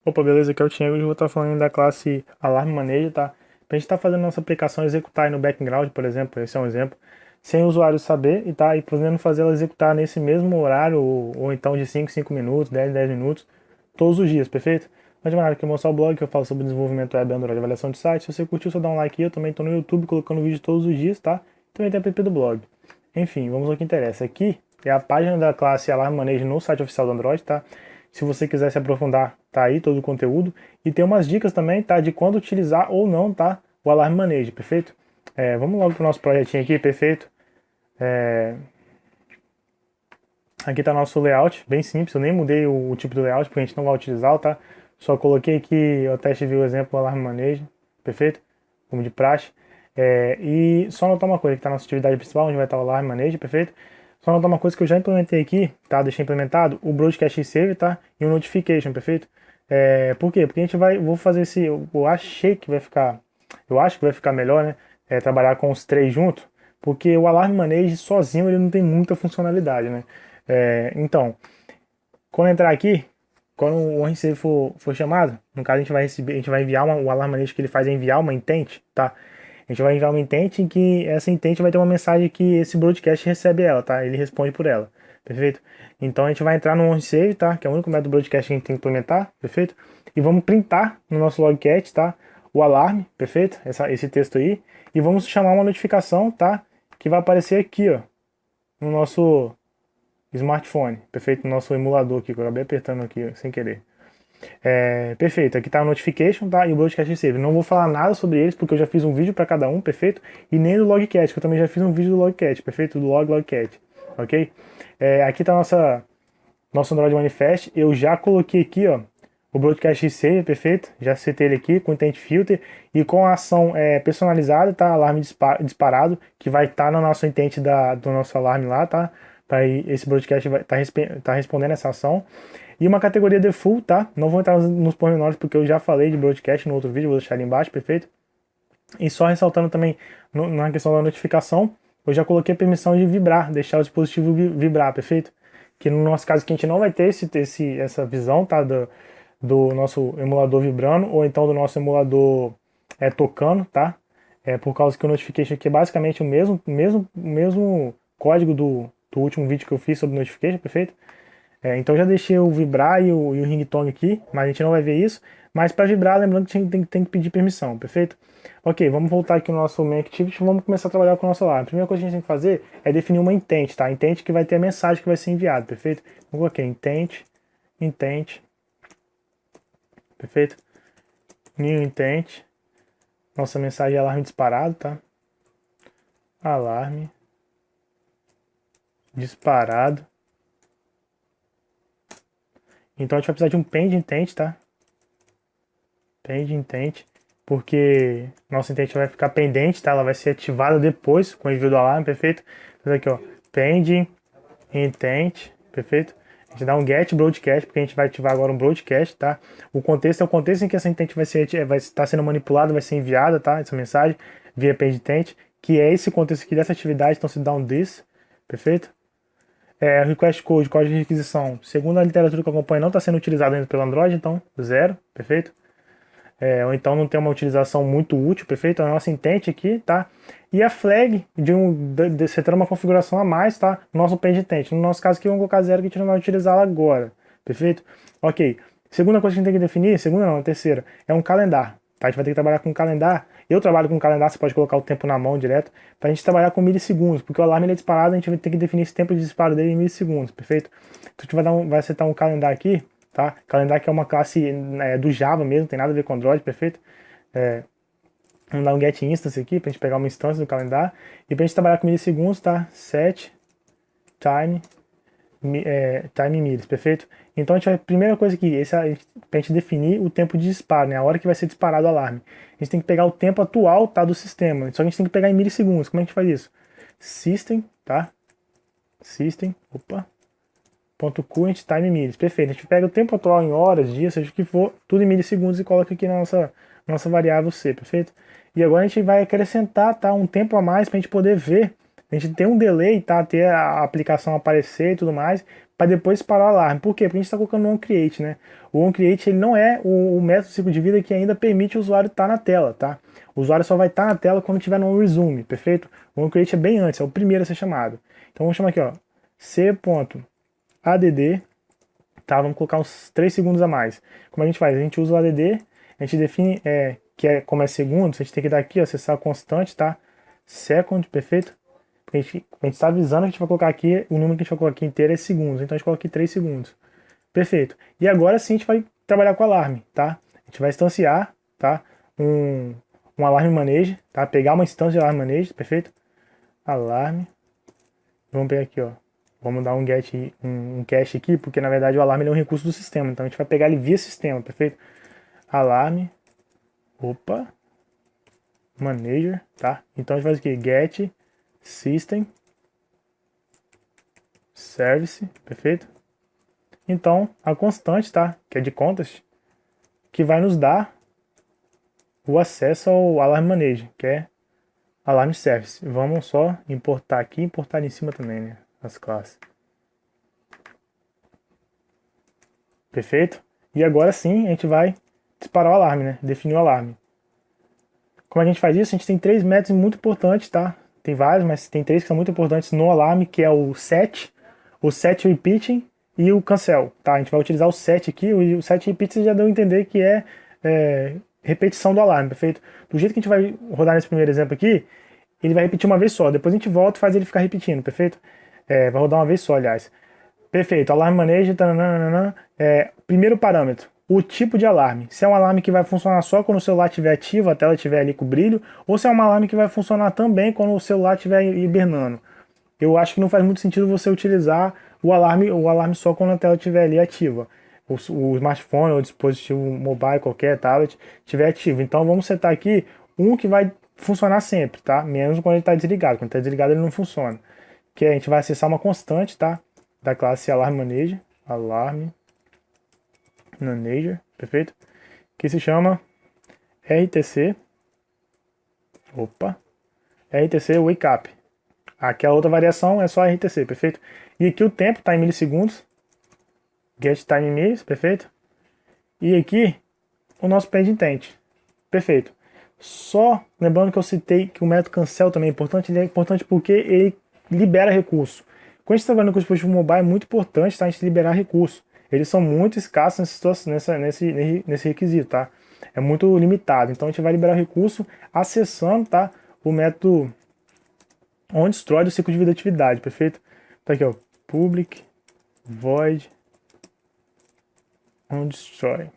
Opa, beleza? Aqui é o Thiago. Hoje eu vou estar falando da classe Alarme Manejo, tá? Pra gente estar fazendo nossa aplicação executar aí no background, por exemplo, esse é um exemplo, sem o usuário saber e podendo fazer ela executar nesse mesmo horário, ou então de 5 em 5 minutos, 10 em 10 minutos, todos os dias, perfeito? Mas de maneira que eu mostrar o blog que eu falo sobre desenvolvimento web, Android, avaliação de site. Se você curtiu, só dá um like aí. Eu também estou no YouTube colocando vídeo todos os dias, tá? Também tem a app do blog. Enfim, vamos ao que interessa. Aqui é a página da classe Alarme Manejo no site oficial do Android, tá? Se você quiser se aprofundar, tá aí todo o conteúdo. E tem umas dicas também, tá? De quando utilizar ou não, tá? O Alarme Manejo, perfeito? Vamos logo pro nosso projetinho aqui, perfeito? Aqui tá nosso layout, bem simples. Eu nem mudei o tipo do layout porque a gente não vai utilizar, tá? Só coloquei aqui o teste view exemplo do Alarme Manejo, perfeito? Como de praxe. E só notar uma coisa, que tá na nossa atividade principal, onde vai estar o Alarme Manejo, perfeito? Só notar uma coisa que eu já implementei aqui, tá? Deixei implementado o Broadcast Save, tá? E o Notification, perfeito? Por quê? Porque a gente vai, vou fazer esse, eu achei que vai ficar, eu acho que vai ficar melhor, né? Trabalhar com os três juntos, porque o Alarme Manage sozinho ele não tem muita funcionalidade, né? Então, quando entrar aqui, quando o RCV for chamado, no caso a gente vai receber, a gente vai enviar o Alarme Manage que ele faz é enviar uma intent, tá? A gente vai enviar uma intent em que essa intent vai ter uma mensagem que esse broadcast recebe ela, tá? Ele responde por ela, perfeito? Então a gente vai entrar no onSave, tá? Que é o único método broadcast que a gente tem que implementar, perfeito? E vamos printar no nosso logcat, tá? O alarme, perfeito? Esse texto aí. E vamos chamar uma notificação, tá? Que vai aparecer aqui, ó, no nosso smartphone, perfeito? No nosso emulador aqui, que eu acabei apertando aqui, ó, sem querer. Perfeito, aqui tá a notification, tá? E o broadcast receive. Não vou falar nada sobre eles porque eu já fiz um vídeo para cada um, perfeito? E nem do logcat, que eu também já fiz um vídeo do logcat, perfeito? Do logcat, ok? Aqui tá nosso Android Manifest. Eu já coloquei aqui, ó, o broadcast receive, perfeito? Já setei ele aqui com intent filter e com a ação personalizada, tá? Alarme disparado, que vai estar no nosso intent do nosso alarme lá, tá? Esse broadcast vai tá respondendo essa ação. E uma categoria default, tá? Não vou entrar nos pormenores porque eu já falei de broadcast no outro vídeo, vou deixar ali embaixo, perfeito? E só ressaltando também na questão da notificação, eu já coloquei a permissão de vibrar, deixar o dispositivo vibrar, perfeito? Que no nosso caso aqui a gente não vai ter essa visão, tá? Do nosso emulador vibrando, ou então do nosso emulador tocando, tá? Por causa que o notification aqui é basicamente o mesmo código do último vídeo que eu fiz sobre notification, perfeito? Então já deixei o vibrar e o ringtone aqui, mas a gente não vai ver isso. Mas para vibrar, lembrando que tem que pedir permissão, perfeito? Ok, vamos voltar aqui no nosso main activity e vamos começar a trabalhar com o nosso alarme. A primeira coisa que a gente tem que fazer é definir uma intent, tá? Intent que vai ter a mensagem que vai ser enviada, perfeito? Então, coloquei intent, perfeito? New intent, nossa mensagem é alarme disparado, tá? Alarme disparado. Então a gente vai precisar de um pend intent, tá? Pend intent, porque nossa intent vai ficar pendente, tá? Ela vai ser ativada depois com o envio do alarme, perfeito? Então aqui, ó, pend intent, perfeito? A gente dá um get broadcast, porque a gente vai ativar agora um broadcast, tá? O contexto é o contexto em que essa intent vai estar sendo manipulada, vai ser enviada, tá? Essa mensagem via pend intent, que é esse contexto aqui dessa atividade, então se dá um this, perfeito? Request code, código de requisição, segundo a literatura que eu acompanho, não está sendo utilizado ainda pelo Android, então zero, perfeito? Ou então não tem uma utilização muito útil, perfeito? A nossa intent aqui, tá? E a flag você ter uma configuração a mais, tá? Nosso page intent. No nosso caso aqui, vamos colocar zero que a gente não vai utilizá-la agora, perfeito? Ok. Segunda coisa que a gente tem que definir, segunda não, a terceira, é um calendário, tá? A gente vai ter que trabalhar com um calendário. Eu trabalho com um calendário, você pode colocar o tempo na mão direto, pra gente trabalhar com milissegundos, porque o alarme ele é disparado, a gente vai ter que definir esse tempo de disparo dele em milissegundos, perfeito? Então a gente vai setar um calendário aqui, tá? Calendário que é uma classe do Java mesmo, tem nada a ver com Android, perfeito? Vamos dar um get instance aqui pra gente pegar uma instância do calendário e pra gente trabalhar com milissegundos, tá? Set time time milis, perfeito? Então a gente vai, primeira coisa aqui, pra gente definir o tempo de disparo, né? A hora que vai ser disparado o alarme. A gente tem que pegar o tempo atual, tá, do sistema. Só que a gente tem que pegar em milissegundos. Como é que a gente faz isso? System, tá? System, opa, .current time milis. Perfeito. A gente pega o tempo atual em horas, dias, seja o que for, tudo em milissegundos e coloca aqui na nossa variável C, perfeito? E agora a gente vai acrescentar, tá, um tempo a mais para a gente poder ver. A gente tem um delay, tá, ter a aplicação aparecer e tudo mais, para depois parar o alarme. Por quê? Porque a gente está colocando no onCreate, né? O onCreate ele não é o método ciclo de vida que ainda permite o usuário estar na tela, tá? O usuário só vai estar na tela quando tiver no resume, perfeito? O onCreate é bem antes, é o primeiro a ser chamado. Então vamos chamar aqui, ó, c.add, tá? Vamos colocar uns 3 segundos a mais. Como a gente faz? A gente usa o add, a gente define como é segundos, a gente tem que dar aqui, ó, acessar constante, tá? Second, perfeito? A gente está avisando que a gente vai colocar aqui, o número que a gente vai colocar aqui inteiro é segundos, então a gente coloca aqui 3 segundos. Perfeito. E agora sim a gente vai trabalhar com alarme, tá? A gente vai instanciar, tá? Um alarme manage, tá? Pegar uma instância de alarme manage, perfeito? Alarme. Vamos pegar aqui, ó. Vamos dar um get, um cache aqui, porque na verdade o alarme é um recurso do sistema, então a gente vai pegar ele via sistema, perfeito? Alarme. Opa. Manager, tá? Então a gente faz aqui, get system service, perfeito? Então, a constante, tá? Que é de contas, que vai nos dar o acesso ao Alarm Manager, que é Alarm Service. Vamos só importar aqui e importar em cima também, né? As classes. Perfeito? E agora sim, a gente vai disparar o alarme, né? Definir o alarme. Como a gente faz isso? A gente tem 3 métodos muito importantes, tá? Tem vários, mas tem 3 que são muito importantes no alarme, que é o set repeating e o cancel, tá? A gente vai utilizar o set aqui, o set repeat você já deu a entender que é repetição do alarme, perfeito? Do jeito que a gente vai rodar nesse primeiro exemplo aqui, ele vai repetir uma vez só, depois a gente volta e faz ele ficar repetindo, perfeito? Vai rodar uma vez só, aliás. Perfeito, alarme manejo, primeiro parâmetro, o tipo de alarme. Se é um alarme que vai funcionar só quando o celular estiver ativo, a tela estiver ali com brilho, ou se é um alarme que vai funcionar também quando o celular estiver hibernando. Eu acho que não faz muito sentido você utilizar o alarme só quando a tela estiver ali ativa. O smartphone ou o dispositivo mobile, qualquer tablet, estiver ativo. Então vamos setar aqui um que vai funcionar sempre, tá? Menos quando ele está desligado. Quando está desligado ele não funciona. Que a gente vai acessar uma constante, tá? Da classe Alarm Manager. Alarm Manager, perfeito? Que se chama RTC. Opa! RTC Wake Up. Aqui a outra variação é só RTC, perfeito? E aqui o tempo está em milissegundos. Get time in millis, perfeito? E aqui o nosso pend intent, perfeito? Só lembrando que eu citei que o método cancel também é importante. Ele é importante porque ele libera recurso. Quando a gente está trabalhando com o dispositivo mobile é muito importante, tá? A gente liberar recurso. Eles são muito escassos nesse requisito, tá? É muito limitado. Então a gente vai liberar recurso acessando, tá? O método onDestroy do ciclo de vida atividade, perfeito? Tá aqui, ó, public void onDestroy.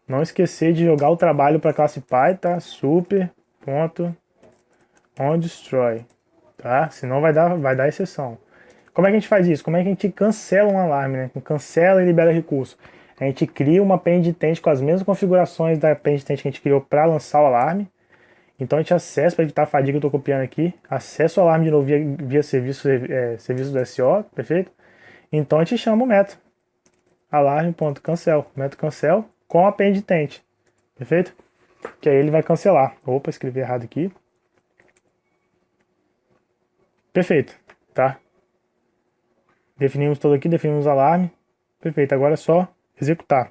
Não esquecer de jogar o trabalho para a classe Py, tá? Super.onDestroy, tá? Senão vai dar exceção. Como é que a gente faz isso? Como é que a gente cancela um alarme, né? Cancela e libera recurso. A gente cria uma penitente com as mesmas configurações da penitente que a gente criou para lançar o alarme. Então a gente acessa, para evitar a fadiga, eu estou copiando aqui, acessa o alarme de novo via serviço do SO, perfeito? Então a gente chama o método alarme.cancel, método cancel com a penitente, perfeito? Que aí ele vai cancelar. Opa, escrevi errado aqui. Perfeito, tá? Definimos tudo aqui, definimos o alarme. Perfeito, agora é só executar.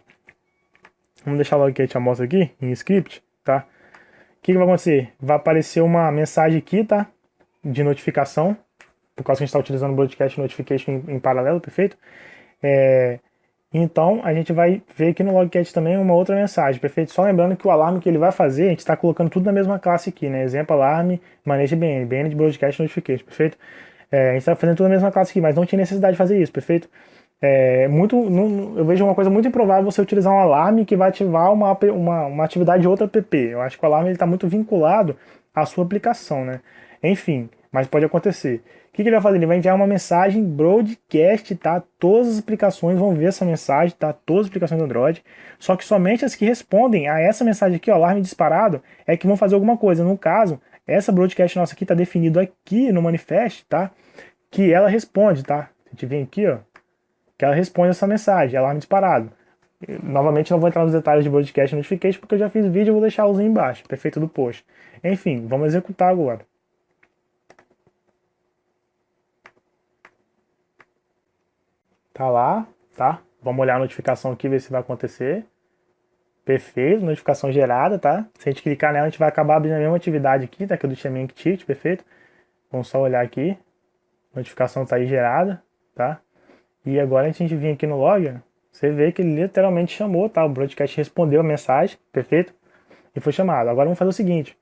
Vamos deixar logo que a gente amostra aqui, em script, tá? O que vai acontecer? Vai aparecer uma mensagem aqui, tá? De notificação, por causa que a gente está utilizando o Broadcast Notification em paralelo, perfeito? Então, a gente vai ver aqui no Logcat também uma outra mensagem, perfeito? Só lembrando que o alarme que ele vai fazer, a gente está colocando tudo na mesma classe aqui, né? Exemplo, alarme, manage BN, BN de Broadcast Notification, perfeito? A gente está fazendo tudo na mesma classe aqui, mas não tinha necessidade de fazer isso, perfeito? Eu vejo uma coisa muito improvável você utilizar um alarme que vai ativar uma atividade de outra app. Eu acho que o alarme está muito vinculado à sua aplicação, né? Enfim, mas pode acontecer. O que ele vai fazer? Ele vai enviar uma mensagem broadcast, tá? Todas as aplicações vão ver essa mensagem, tá? Todas as aplicações do Android. Só que somente as que respondem a essa mensagem aqui, ó, alarme disparado, é que vão fazer alguma coisa. No caso, essa broadcast nossa aqui está definido aqui no manifest, tá? Que ela responde, tá? A gente vem aqui, ó, que ela responde essa mensagem, alarme disparado. Novamente não vou entrar nos detalhes de broadcast notification porque eu já fiz vídeo e vou deixar o link embaixo, perfeito do post. Enfim, vamos executar agora. Tá lá, tá? Vamos olhar a notificação aqui, ver se vai acontecer. Perfeito, notificação gerada, tá? Se a gente clicar nela, a gente vai acabar abrindo a mesma atividade aqui, tá? Que eu deixei minha Activity, perfeito? Vamos só olhar aqui. Notificação tá aí gerada, tá? E agora a gente vem aqui no log, ó, você vê que ele literalmente chamou, tá? O broadcast respondeu a mensagem, perfeito? E foi chamado. Agora vamos fazer o seguinte.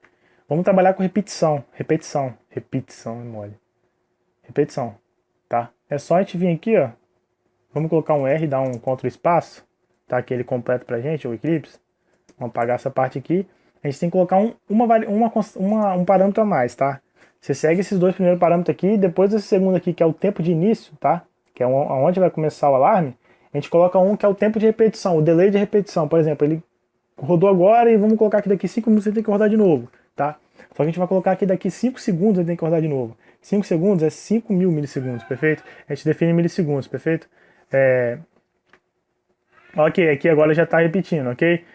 Vamos trabalhar com repetição, repetição, é mole. Repetição, tá? É só a gente vir aqui, ó. Vamos colocar um R, dar um Ctrl espaço, tá? Aquele completo pra gente, o Eclipse. Vamos apagar essa parte aqui. A gente tem que colocar um parâmetro a mais, tá? Você segue esses dois primeiros parâmetros aqui, depois esse segundo aqui, que é o tempo de início, tá? Que é onde vai começar o alarme. A gente coloca um que é o tempo de repetição, o delay de repetição. Por exemplo, ele rodou agora e vamos colocar aqui daqui 5 minutos ele tem que rodar de novo, tá? Só que a gente vai colocar aqui daqui 5 segundos ele tem que rodar de novo. 5 segundos é 5.000 milissegundos, perfeito? A gente define milissegundos, perfeito? Ok, aqui agora já está repetindo, ok?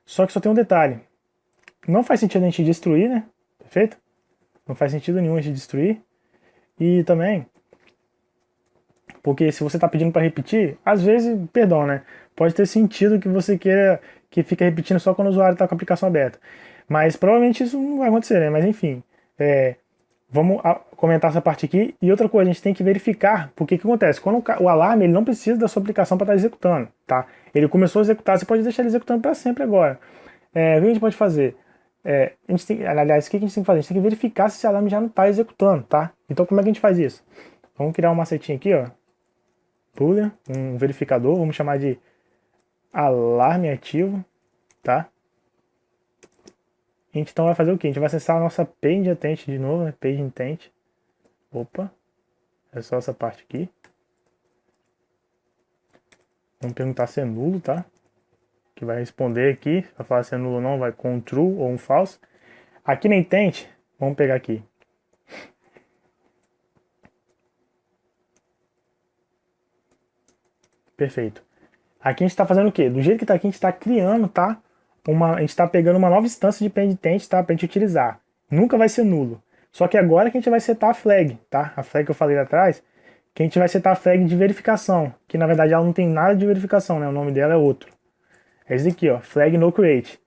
Só que só tem um detalhe. Não faz sentido a gente destruir, né? Perfeito? Não faz sentido nenhum a gente destruir. E também, porque se você está pedindo para repetir, às vezes, perdão, né? Pode ter sentido que você queira que fique repetindo só quando o usuário está com a aplicação aberta. Mas provavelmente isso não vai acontecer, né? Mas enfim, vamos comentar essa parte aqui. E outra coisa, a gente tem que verificar, porque o que acontece? Quando o alarme, ele não precisa da sua aplicação para estar executando, tá? Ele começou a executar, você pode deixar ele executando para sempre agora. O que a gente pode fazer? Aliás, o que a gente tem que fazer? A gente tem que verificar se esse alarme já não está executando, tá? Então como é que a gente faz isso? Vamos criar uma setinha aqui, ó. Boolean, um verificador, vamos chamar de alarme ativo, tá? A gente então vai fazer o quê? A gente vai acessar a nossa page intent de novo, né? Page intent. Opa, é só essa parte aqui. Vamos perguntar se é nulo, tá? Que vai responder aqui, vai falar se é nulo ou não, vai com um true ou um false. Aqui na intent, vamos pegar aqui. Perfeito. Aqui a gente está fazendo o quê? Do jeito que está aqui, a gente está criando, tá? A gente está pegando uma nova instância de page intent, tá? Para a gente utilizar. Nunca vai ser nulo. Só que agora que a gente vai setar a flag, tá? A flag que eu falei lá atrás, que a gente vai setar a flag de verificação, que na verdade ela não tem nada de verificação, né? O nome dela é outro. É esse aqui, ó, flag no create.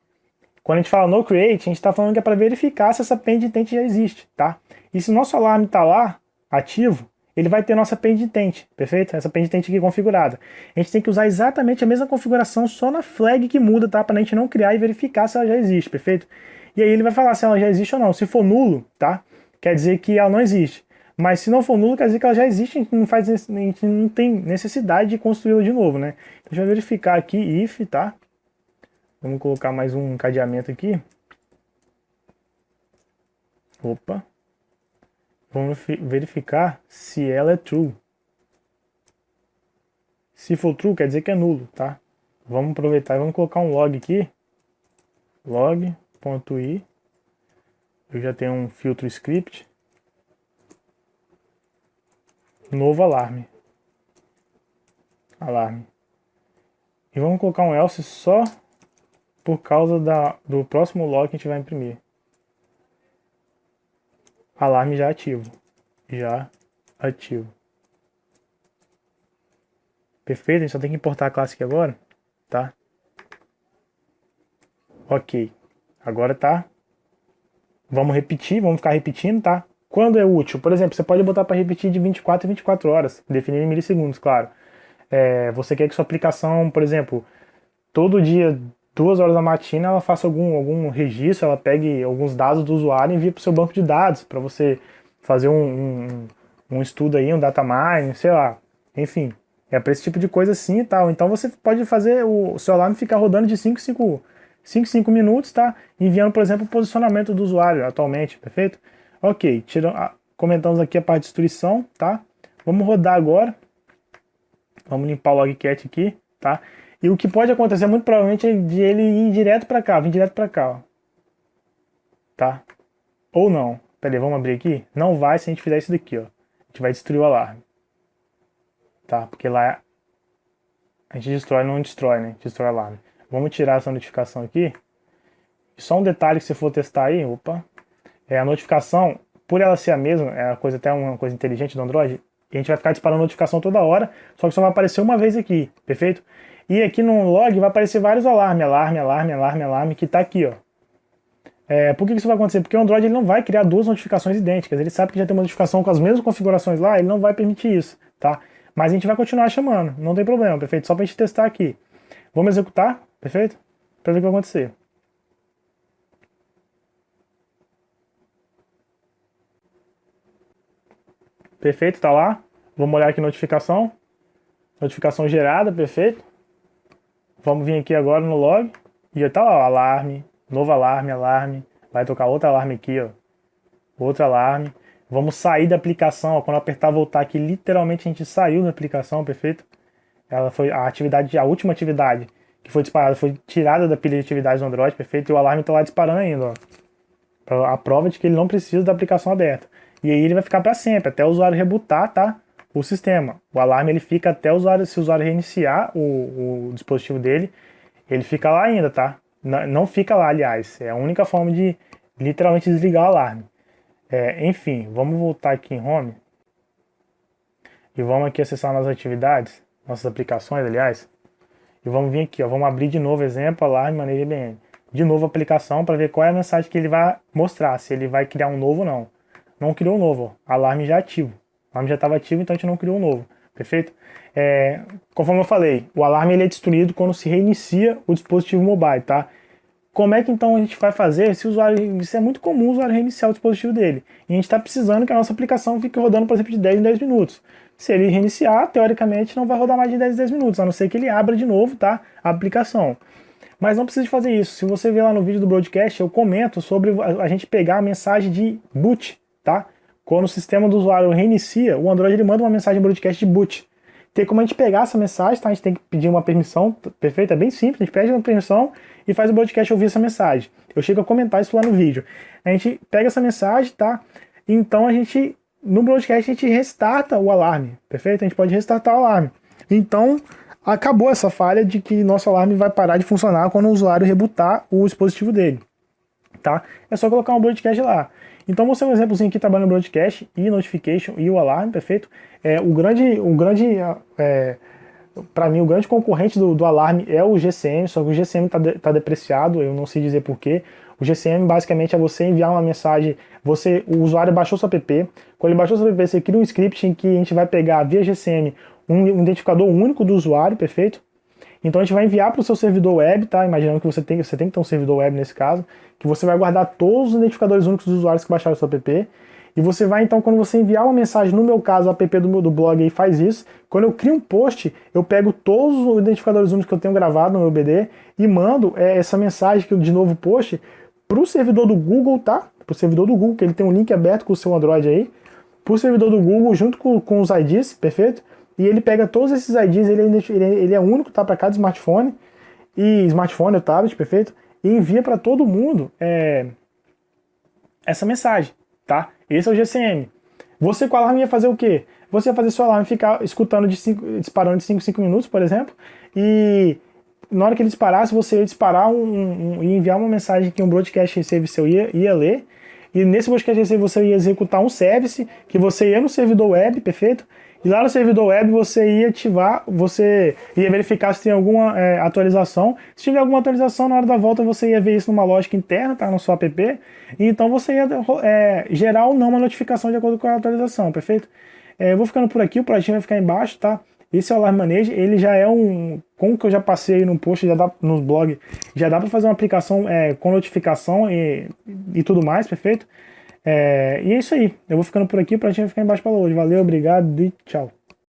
Quando a gente fala no create, a gente está falando que é para verificar se essa page intent já existe, tá? E se o nosso alarme está lá, ativo, ele vai ter nossa page intent, perfeito? Essa page intent aqui configurada. A gente tem que usar exatamente a mesma configuração, só na flag que muda, tá? Para a gente não criar e verificar se ela já existe, perfeito? E aí ele vai falar se ela já existe ou não. Se for nulo, tá? Quer dizer que ela não existe. Mas se não for nulo, quer dizer que ela já existe, a gente não tem necessidade de construí-la de novo, né? Então a gente vai verificar aqui if, tá? Vamos colocar mais um encadeamento aqui. Opa. Vamos verificar se ela é true. Se for true, quer dizer que é nulo, tá? Vamos aproveitar e vamos colocar um log aqui. Log.i. Eu já tenho um filtro script. Novo alarme. Alarme. E vamos colocar um else só por causa do próximo log que a gente vai imprimir. Alarme já ativo. Já ativo. Perfeito, a gente só tem que importar a classe aqui agora, tá? Ok. Agora tá. Vamos repetir, vamos ficar repetindo, tá? Quando é útil? Por exemplo, você pode botar para repetir de 24 em 24 horas, definir em milissegundos, claro. Você quer que sua aplicação, por exemplo, todo dia, 2 horas da matina, ela faça algum registro, ela pegue alguns dados do usuário e envie para o seu banco de dados, para você fazer um estudo aí, um data mining, sei lá. Enfim, é para esse tipo de coisa assim e tal. Então você pode fazer o seu alarme ficar rodando de 5 em 5 minutos, tá? Enviando, por exemplo, o posicionamento do usuário atualmente, perfeito? Ok, comentamos aqui a parte de destruição, tá? Vamos rodar agora. Vamos limpar o logcat aqui, tá? E o que pode acontecer muito provavelmente é de ele ir direto para cá, vir direto para cá, ó. Tá? Ou não. Pera aí, vamos abrir aqui? Não vai se a gente fizer isso daqui, ó. A gente vai destruir o alarme. Tá? Porque lá a gente destrói, não destrói, né? Destrói o alarme. Vamos tirar essa notificação aqui. Só um detalhe que você for testar aí, opa. A notificação, por ela ser a mesma, é até uma coisa inteligente do Android, E a gente vai ficar disparando notificação toda hora, só que só vai aparecer uma vez aqui, perfeito? E aqui no log vai aparecer vários alarme, que tá aqui, ó. Por que isso vai acontecer? Porque o Android ele não vai criar duas notificações idênticas. Ele sabe que já tem uma notificação com as mesmas configurações lá, ele não vai permitir isso, tá? Mas a gente vai continuar chamando, não tem problema, perfeito? Só pra gente testar aqui. Vamos executar, perfeito? Pra ver o que vai acontecer. Perfeito, tá lá. Vamos olhar aqui notificação. Notificação gerada, perfeito. Vamos vir aqui agora no log. E já tá lá, ó, alarme, novo alarme. Vai tocar outro alarme aqui, ó. Outro alarme. Vamos sair da aplicação, ó. Quando eu apertar voltar aqui, literalmente a gente saiu da aplicação, perfeito? Ela foi a última atividade que foi disparada, foi tirada da pilha de atividades do Android, perfeito? E o alarme tá lá disparando ainda, ó. A prova de que ele não precisa da aplicação aberta. E aí ele vai ficar para sempre, até o usuário rebootar, tá? O sistema. O alarme ele fica até o usuário, se o usuário reiniciar o dispositivo dele, ele fica lá ainda, tá? Não fica lá, aliás. É a única forma de literalmente desligar o alarme. Enfim, vamos voltar aqui em Home. E vamos aqui acessar nossas atividades, nossas aplicações, aliás. E vamos vir aqui, ó. Vamos abrir de novo exemplo, alarme, manejo IBM. De novo a aplicação para ver qual é a mensagem que ele vai mostrar, se ele vai criar um novo ou não. Não criou um novo, ó. Alarme já ativo. O alarme já estava ativo, então a gente não criou um novo. Perfeito? Conforme eu falei, o alarme ele é destruído quando se reinicia o dispositivo mobile, tá? Como é que então a gente vai fazer se o usuário... Isso é muito comum o usuário reiniciar o dispositivo dele. E a gente está precisando que a nossa aplicação fique rodando, por exemplo, de 10 em 10 minutos. Se ele reiniciar, teoricamente não vai rodar mais de 10 em 10 minutos, a não ser que ele abra de novo, tá? A aplicação. Mas não precisa de fazer isso. Se você ver lá no vídeo do broadcast, eu comento sobre a gente pegar a mensagem de boot, tá? Quando o sistema do usuário reinicia, o Android ele manda uma mensagem broadcast de boot. Tem como a gente pegar essa mensagem, tá? A gente tem que pedir uma permissão, perfeito? É bem simples, a gente pede uma permissão e faz o broadcast ouvir essa mensagem. Eu chego a comentar isso lá no vídeo. A gente pega essa mensagem, tá? Então no broadcast a gente restarta o alarme, perfeito? A gente pode restartar o alarme. Então, acabou essa falha de que nosso alarme vai parar de funcionar quando o usuário rebootar o dispositivo dele, tá? É só colocar um broadcast lá. Então, vou ser um exemplozinho aqui trabalhando no broadcast e notification e o alarme, perfeito? Para mim, o grande concorrente do alarme é o GCM, só que o GCM tá depreciado, eu não sei dizer porquê. O GCM basicamente é você enviar uma mensagem, o usuário baixou seu app, quando ele baixou seu app, você cria um script em que a gente vai pegar via GCM um identificador único do usuário, perfeito? Então a gente vai enviar para o seu servidor web, tá? Imaginando que você tem que ter um servidor web nesse caso, que você vai guardar todos os identificadores únicos dos usuários que baixaram o seu app. E você vai, então, quando você enviar uma mensagem, no meu caso, o app do blog aí faz isso. Quando eu crio um post, eu pego todos os identificadores únicos que eu tenho gravado no meu BD e mando essa mensagem, de novo post, para o servidor do Google, tá? Para o servidor do Google, que ele tem um link aberto com o seu Android aí. Para o servidor do Google, junto com os IDs, perfeito? E ele pega todos esses IDs, ele é único, tá? Para cada smartphone, ou tablet, perfeito? E envia para todo mundo essa mensagem, tá? Esse é o GCM. Você com o alarme ia fazer o quê? Você ia fazer seu alarme ficar escutando disparando de 5 em 5 minutos, por exemplo, e na hora que ele disparasse, você ia disparar e enviar uma mensagem que um broadcast receive seu ia ler, e nesse broadcast receive você ia executar um service, que você ia no servidor web, perfeito? E lá no servidor web você ia ativar, você ia verificar se tem alguma atualização. Se tiver alguma atualização, na hora da volta você ia ver isso numa lógica interna, tá? No seu app. E então você ia gerar ou não uma notificação de acordo com a atualização, perfeito? Eu vou ficando por aqui, o projetinho vai ficar embaixo, tá? Esse é o Alarm Manage, ele já é como que eu já passei aí no post, já dá nos blog, já dá para fazer uma aplicação com notificação e tudo mais, perfeito? E é isso aí. Eu vou ficando por aqui, o projetinho vai ficar embaixo para hoje. Valeu, obrigado e tchau.